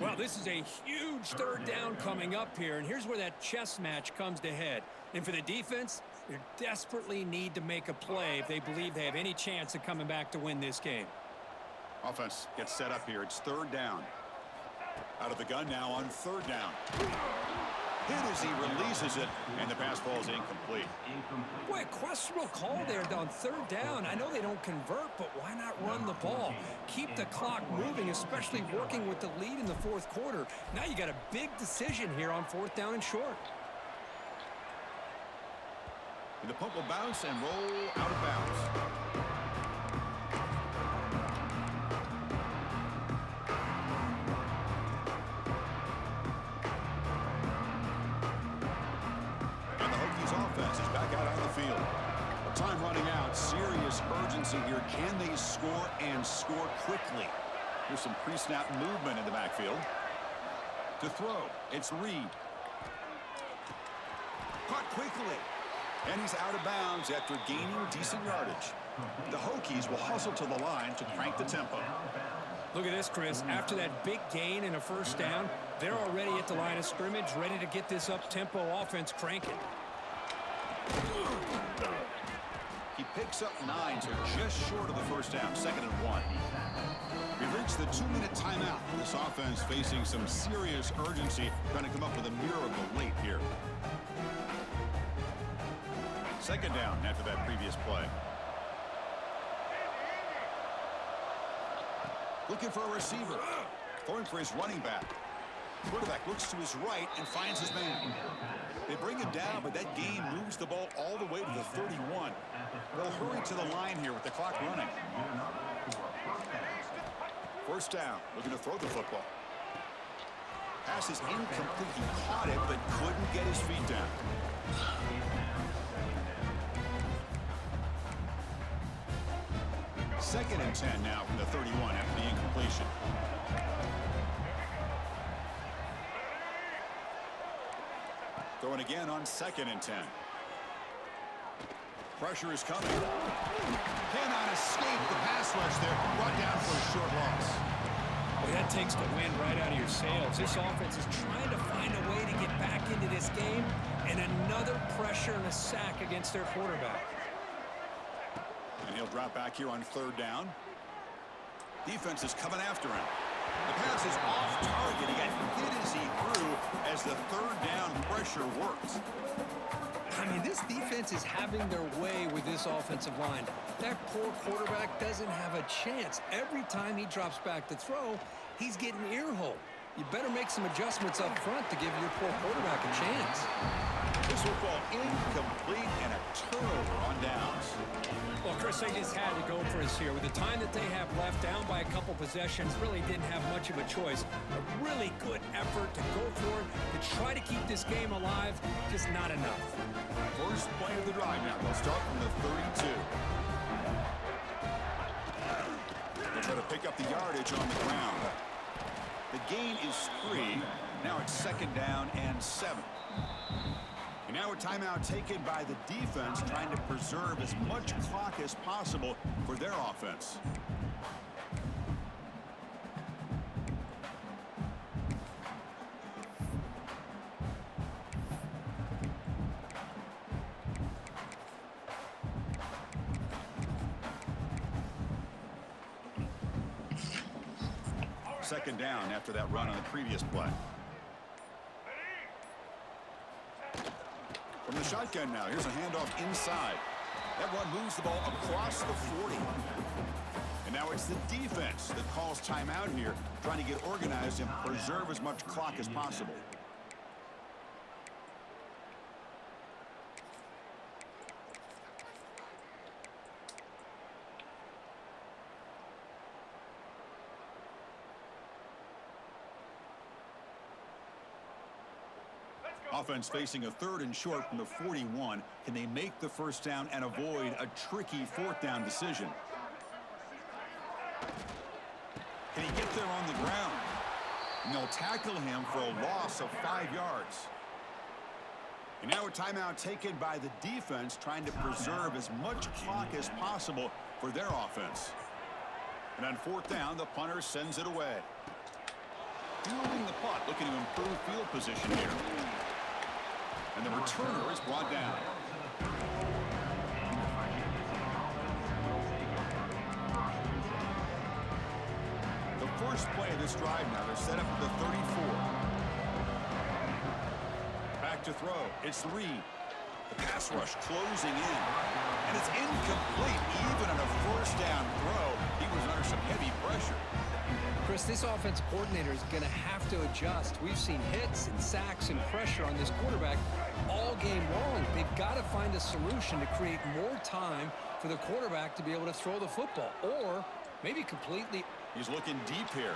Well, this is a huge third down coming up here, and here's where that chess match comes to head. And for the defense, they desperately need to make a play if they believe they have any chance of coming back to win this game. Offense gets set up here. It's third down. Out of the gun now on third down. Hit as he releases it, and the pass ball is incomplete. Boy, a questionable call there on third down. I know they don't convert, but why not run the ball? Keep the clock moving, especially working with the lead in the fourth quarter. Now you got a big decision here on fourth down and short. And the punt will bounce and roll out of bounds. Offense is back out on the field. Time running out. Serious urgency here. Can they score and score quickly? There's some pre-snap movement in the backfield. To throw, it's Reed. Caught quickly. And he's out of bounds after gaining decent yardage. The Hokies will hustle to the line to crank the tempo. Look at this, Chris. After that big gain and a first down, they're already at the line of scrimmage, ready to get this up-tempo offense cranking. He picks up 9, so just short of the first down, 2nd and 1. We've reached the 2-minute timeout. This offense facing some serious urgency, trying to come up with a miracle late here. 2nd down after that previous play. Looking for a receiver. Throwing for his running back. Quarterback looks to his right and finds his man. They bring him down, but that gain moves the ball all the way to the 31. They'll hurry to the line here with the clock running. First down, looking to throw the football. Pass is incomplete. He caught it, but couldn't get his feet down. Second and 10 now from the 31 after the incompletion. Throwing again on 2nd and 10. Pressure is coming. Cannot escape the pass rush there. Brought down for a short loss. Well, that takes the wind right out of your sails. This offense is trying to find a way to get back into this game, and another pressure and a sack against their quarterback. And he'll drop back here on 3rd down. Defense is coming after him. The pass is off target. He got hit as he threw as the 3rd down pressure worked. I mean, this defense is having their way with this offensive line. That poor quarterback doesn't have a chance. Every time he drops back to throw, he's getting ear-hole. You better make some adjustments up front to give your poor quarterback a chance. This will fall incomplete and a turnover on downs. Well, Chris, they just had to go for us here. With the time that they have left, down by a couple possessions, really didn't have much of a choice. A really good effort to go for it, to try to keep this game alive, just not enough. First play of the drive now. They'll start from the 32. They'll try to pick up the yardage on the ground. The gain is 3. Now it's 2nd down and 7. And now a timeout taken by the defense, trying to preserve as much clock as possible for their offense. Second down after that run on the previous play. From the shotgun now, here's a handoff inside. That run moves the ball across the 40. And now it's the defense that calls timeout here, trying to get organized and preserve as much clock as possible. Offense facing a 3rd and short from the 41. Can they make the first down and avoid a tricky 4th down decision? Can he get there on the ground? And they'll tackle him for a loss of 5 yards. And now a timeout taken by the defense, trying to preserve as much clock as possible for their offense. And on 4th down, the punter sends it away. Fielding the punt, looking to improve field position here. And the returner is brought down. The first play of this drive now, they're set up at the 34. Back to throw. It's Reed. The pass rush closing in. And it's incomplete. Even on a first down throw, he was under some heavy pressure. Chris, this offensive coordinator is going to have to adjust. We've seen hits and sacks and pressure on this quarterback all game long. They've got to find a solution to create more time for the quarterback to be able to throw the football, or maybe completely. He's looking deep here.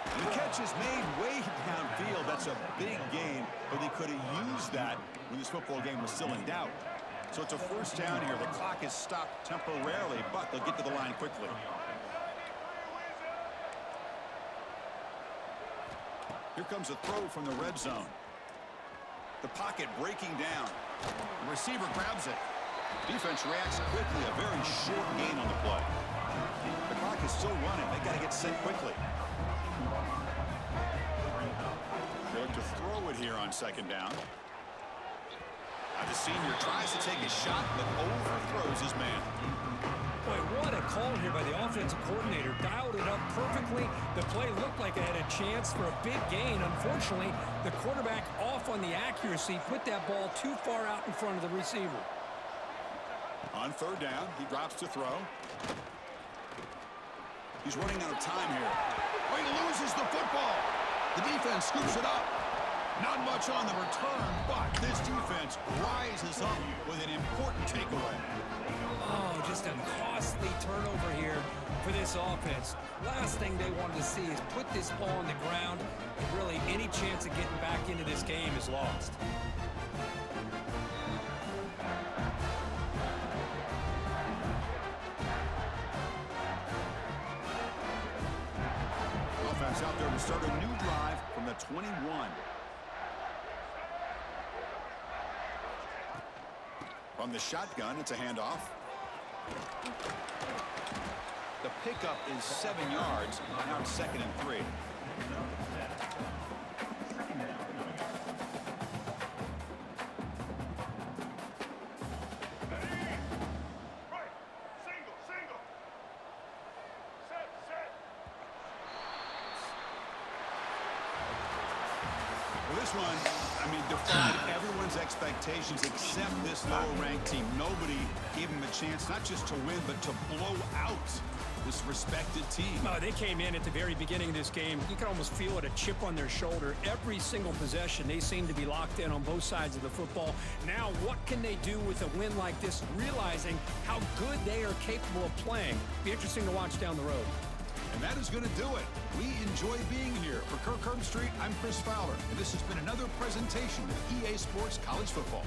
And the catch is made way downfield. That's a big gain, but they could have used that when this football game was still in doubt. So it's a first down here. The clock is stopped temporarily, but they'll get to the line quickly. Here comes a throw from the red zone. The pocket breaking down. The receiver grabs it. Defense reacts quickly. A very short gain on the play. The clock is still running. They got to get set quickly. They look to throw it here on 2nd down. The senior tries to take a shot, but overthrows his man. Boy, what a call here by the offensive coordinator. Dialed it up perfectly. The play looked like it had a chance for a big gain. Unfortunately, the quarterback off on the accuracy, put that ball too far out in front of the receiver. On 3rd down, he drops to throw. He's running out of time here. Oh, he loses the football. The defense scoops it up. Not much on the return, but this defense rises up with an important takeaway. Oh, just a costly turnover here for this offense. Last thing they wanted to see is put this ball on the ground, and really any chance of getting back into this game is lost. Offense out there to start a new drive from the 21. From the shotgun, it's a handoff. The pickup is 7 yards. Now it's 2nd and 3. Well, this one, defied everyone's expectations except this lower-ranked team. Nobody gave him a chance not just to win, but to blow out this respected team. They came in at the very beginning of this game. You can almost feel it, a chip on their shoulder. Every single possession, they seem to be locked in on both sides of the football. Now, what can they do with a win like this, realizing how good they are capable of playing? Be interesting to watch down the road. And that is going to do it. We enjoy being here. For Kirk Herbstreit, I'm Chris Fowler, and this has been another presentation of EA Sports College Football.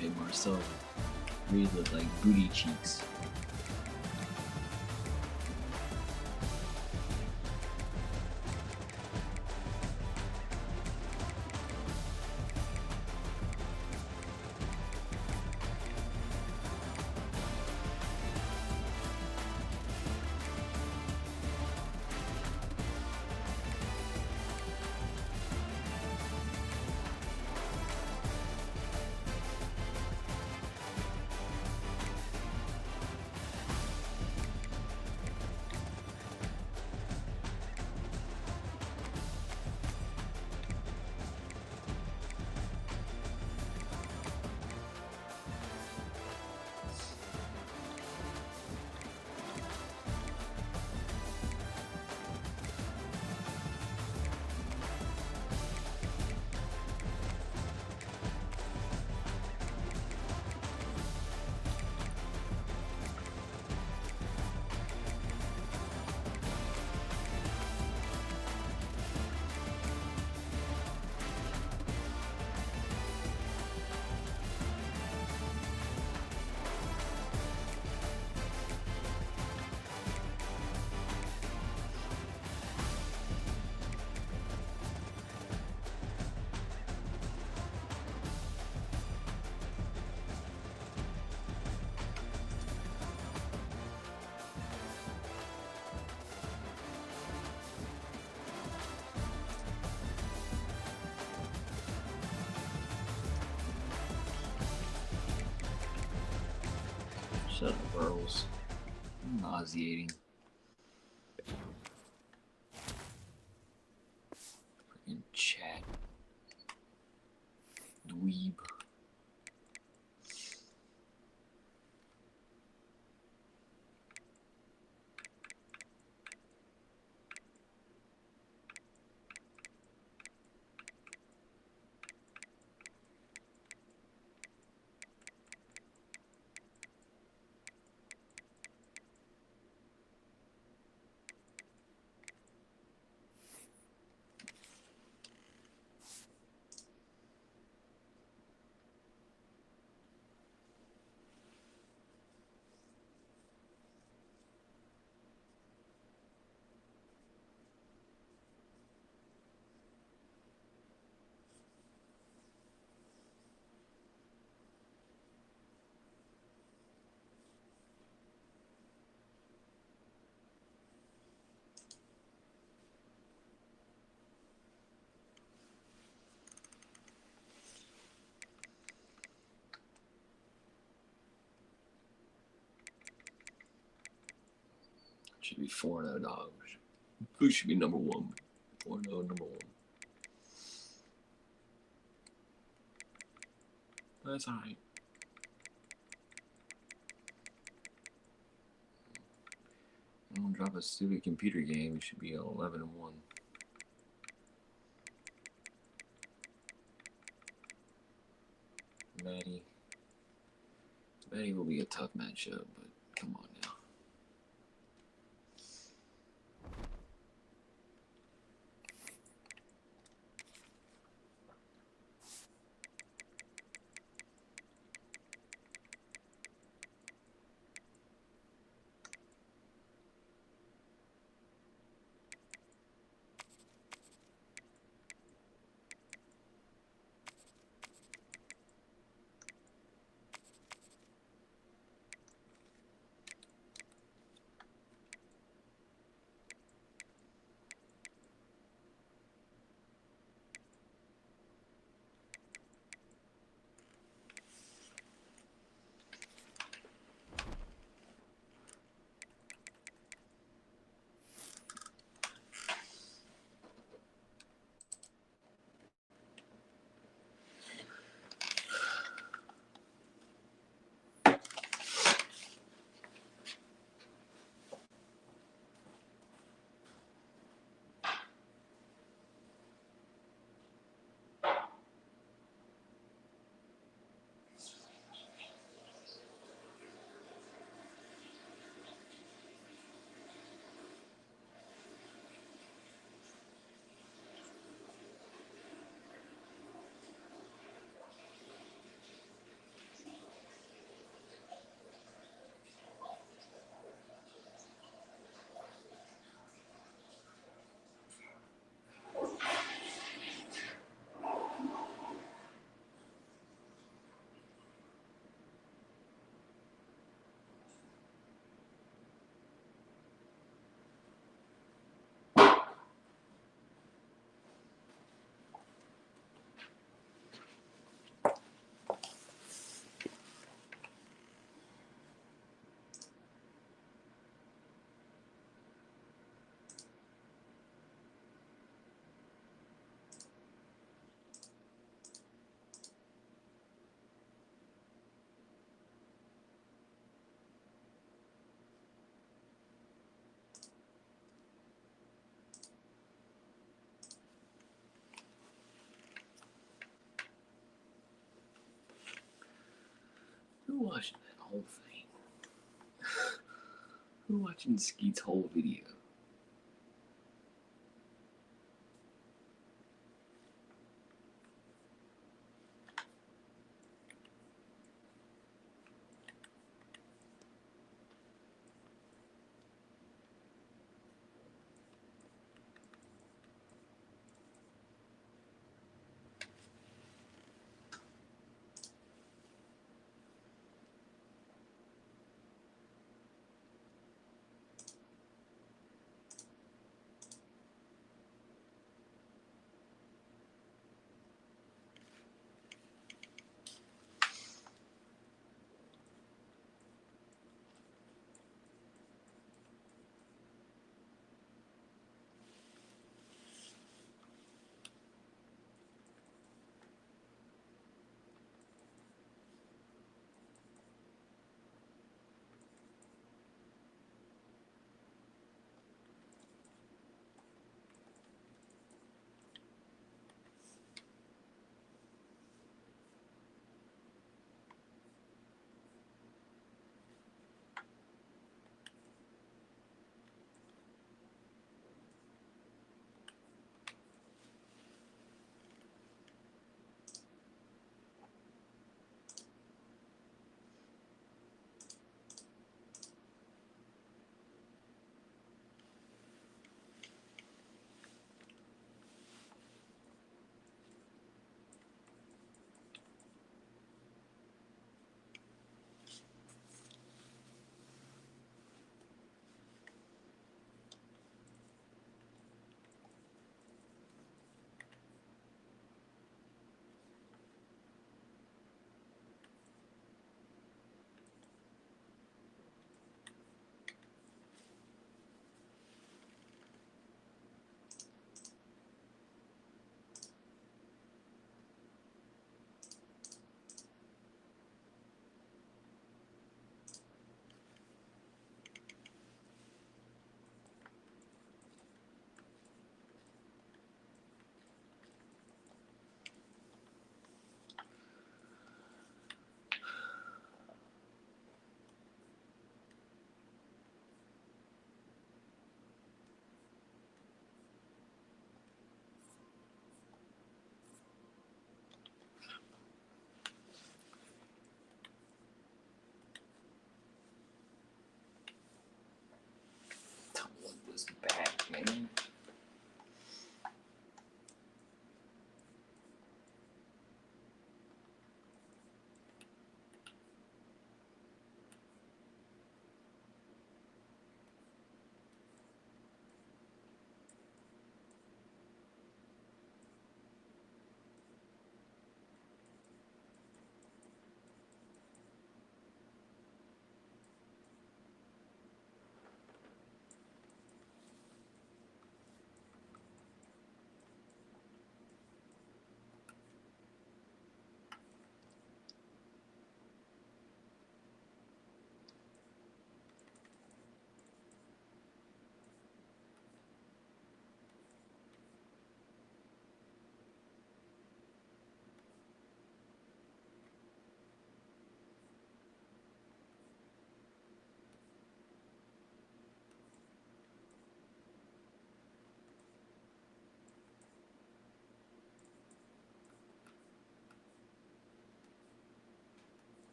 Made Marcel really look like booty cheeks. Shut up, Earls. Nauseating. Freaking chat. Dweeb. Should be 4-0 dogs. Who should be number one? 4-0 number one. That's alright. I'm gonna drop a stupid computer game. It should be 11-1. Maddie will be a tough matchup, but come on now. watching that whole thing? Who watching Skeet's whole video?